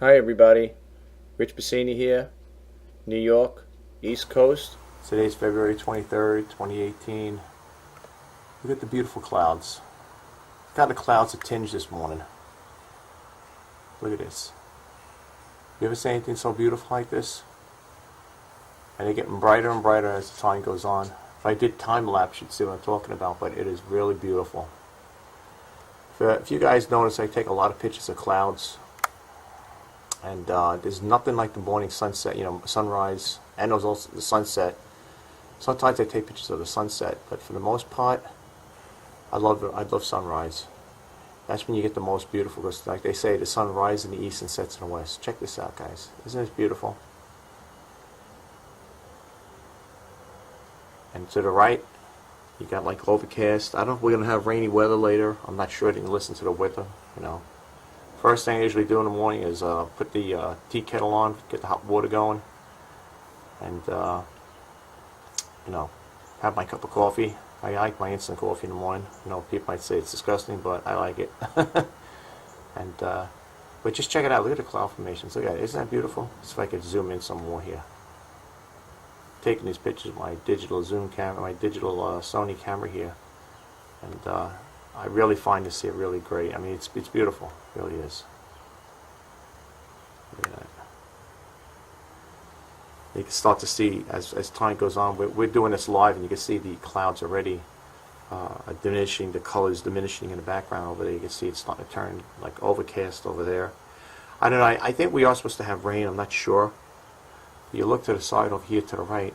Hi everybody, Rich Pasini here, New York, East Coast. Today's February 23rd, 2018. Look at the beautiful clouds. Got the clouds a tinge this morning. Look at this. You ever see anything so beautiful like this? And they're getting brighter and brighter as the time goes on. If I did time lapse, you'd see what I'm talking about, but it is really beautiful. If you guys notice, I take a lot of pictures of clouds. And there's nothing like the morning sunset, sunrise, and there's also the sunset. Sometimes I take pictures of the sunset, but for the most part, I love sunrise. That's when you get the most beautiful, because like they say, the sun rises in the east and sets in the west. Check this out, guys. Isn't this beautiful? And to the right, you got like overcast. I don't know if we're going to have rainy weather later. I'm not sure. I didn't listen to the weather, First thing I usually do in the morning is put the tea kettle on, get the hot water going, and have my cup of coffee. I like my instant coffee in the morning. People might say it's disgusting, but I like it. And but just check it out. Look at the cloud formations. Look at it. Isn't that beautiful? Let's see if I could zoom in some more here. Taking these pictures with my digital zoom camera, my digital Sony camera here, and I really find this here really great. I mean, it's beautiful. It really is. Look at that. You can start to see as time goes on. We're doing this live, and you can see the clouds already diminishing, the colors diminishing in the background over there. You can see it's starting to turn like overcast over there. I don't know. I think we are supposed to have rain. I'm not sure. You look to the side over here to the right,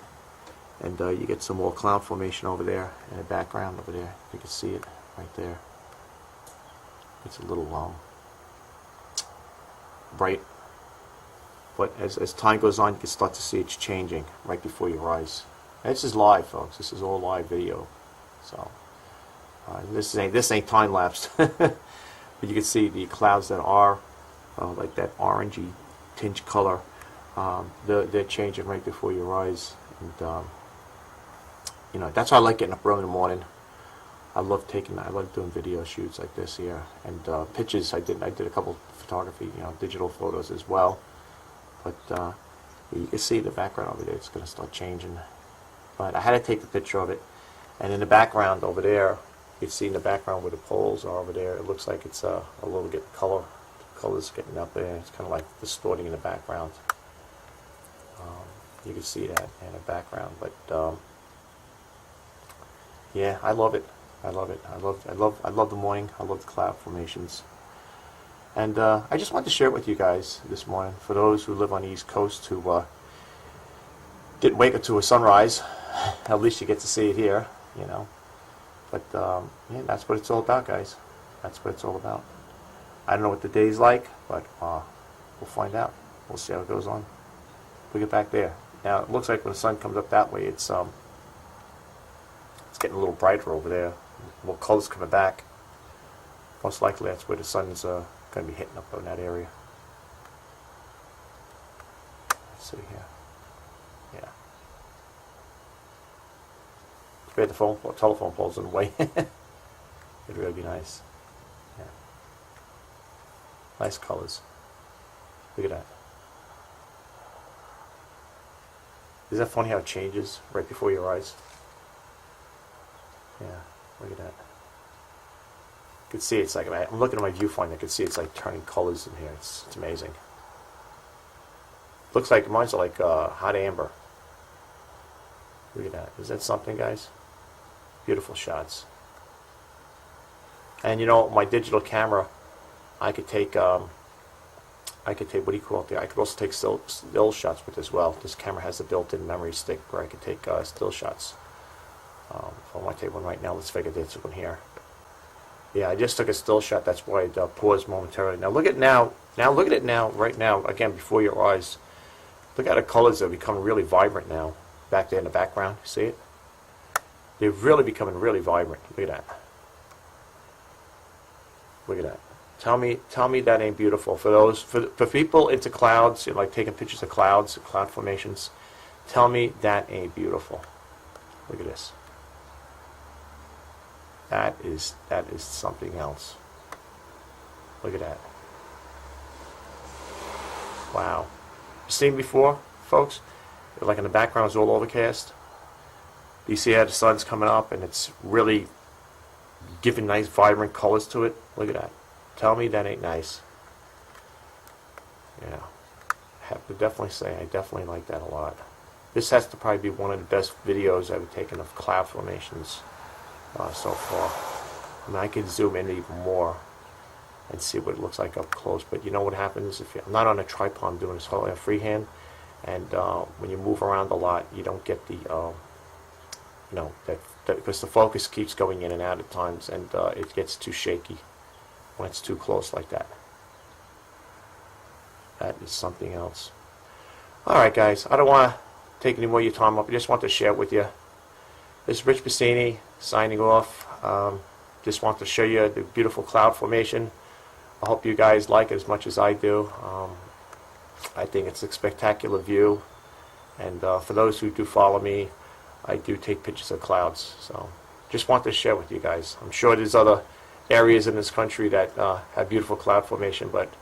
and you get some more cloud formation over there in the background over there. You can see it right there. It's a little bright, but as time goes on, you can start to see it's changing right before your eyes. And this is live, folks. This is all live video, so this ain't time lapsed. But you can see the clouds that are like that orangey tinge color. They're changing right before your eyes, and that's why I like getting up early in the morning. I love doing video shoots like this here, and pictures. I did a couple photography, digital photos as well. But you can see the background over there. It's going to start changing. But I had to take a picture of it, and in the background over there, you can see in the background where the poles are over there. It looks like it's a little bit colors getting up there. It's kind of like distorting in the background. You can see that in the background, but yeah, I love it. I love it. I love the morning. I love the cloud formations. And I just wanted to share it with you guys this morning. For those who live on the East Coast who didn't wake up to a sunrise, at least you get to see it here, But yeah, that's what it's all about, guys. That's what it's all about. I don't know what the day's like, but we'll find out. We'll see how it goes on. Look at back there. Now it looks like when the sun comes up that way, it's getting a little brighter over there. More colors coming back. Most likely that's where the sun's going to be hitting up in that area. Let's see here. Yeah. Too bad the telephone pole's in the way. It'd really be nice. Yeah. Nice colors. Look at that. Is that funny how it changes right before your eyes? Yeah, look at that. You can see it's like, I'm looking at my viewfinder, I can see it's like turning colors in here. It's amazing. Looks like mine's like hot amber. Look at that. Is that something, guys? Beautiful shots. And my digital camera, I could take what do you call it there? I could also take still shots with as well. This camera has a built-in memory stick where I could take still shots. If I want to take one right now, let's figure this one here. Yeah, I just took a still shot. That's why it paused momentarily. Now look at now. Now look at it now. Right now, again before your eyes. Look at the colors are becoming really vibrant now. Back there in the background, see it? They're really becoming really vibrant. Look at that. Look at that. Tell me that ain't beautiful. For people into clouds, like taking pictures of clouds, cloud formations, tell me that ain't beautiful. Look at this. That is something else. Look at that. Wow. You seen before, folks? Like in the background is all overcast. You see how the sun's coming up and it's really giving nice vibrant colors to it. Look at that. Tell me that ain't nice. Yeah. I have to definitely say I definitely like that a lot. This has to probably be one of the best videos I've taken of cloud formations so far. I mean, I could zoom in even more and see what it looks like up close. But you know what happens if I'm not on a tripod, I'm doing this whole freehand, and when you move around a lot, you don't get the because the focus keeps going in and out at times, and it gets too shaky when it's too close like that. That is something else. All right, guys, I don't want to take any more of your time up. I just want to share it with you. This is Rjpasini signing off. Just want to show you the beautiful cloud formation. I hope you guys like it as much as I do. I think it's a spectacular view, and for those who do follow me, I do take pictures of clouds. So just want to share with you guys. I'm sure there's other areas in this country that have beautiful cloud formation, but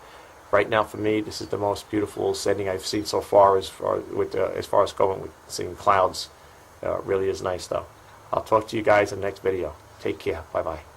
right now for me, this is the most beautiful setting I've seen so far as far as going with seeing clouds. It really is nice though. I'll talk to you guys in the next video. Take care. Bye bye.